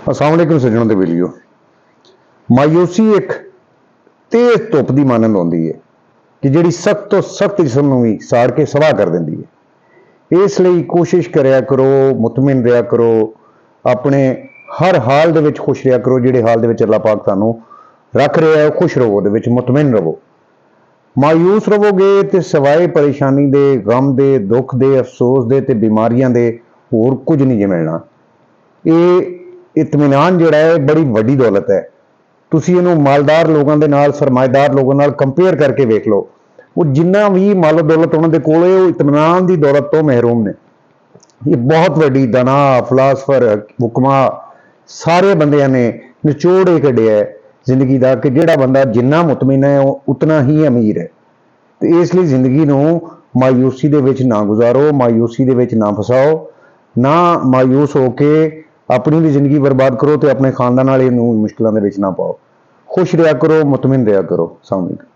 अस्सलाम वालेकुम सज्जनों ते वीडियो। मायूसी एक तेज धुप की मानंद आती है कि जिहड़ी सख्त तो सख्त जिस्म नूं भी साड़ के सवाह कर देंदी है। इसलिए कोशिश करा करो, मुतमिन रहा करो, अपने हर हाल दे विच खुश रहा करो। जिहड़े हाल दे विच अल्लाह पाक तुहानूं रख रहा है खुश रवो, दे विच मुतमिन रवो। मायूस रवोगे तो सवाए परेशानी दे, गम दे, दुख दे, अफसोस दे ते बीमारियां दे होर कुछ नहीं जे मिलना। ये इत्मीनान जिहड़ा है बड़ी वड्डी दौलत है। तुसीं इहनूं मालदार लोगों के नाल, सरमाएदार लोगों नाल कंपेयर करके वेख लो, वो जिन्ना भी मालो दौलत उन्होंने कोल है वो इत्मीनान की दौलत तो महरूम ने। ये बहुत वड्डी दाना, फिलासफर, हुक्मा सारे बंदियां ने निचोड़ ये कढ़िया है जिंदगी का कि जिहड़ा बंदा जिन्ना मुतमिन है उतना ही अमीर है। तो इसलिए जिंदगी नूं मायूसी दे विच ना गुजारो, मायूसी दे विच ना फसाओ, ना मायूस होके अपनी भी जिंदगी बर्बाद करो तो अपने खानदान वाले मुश्किलों के ना पाओ। खुश रहा करो, मुतमिन रहा करो। अस्सलाम वालेकुम।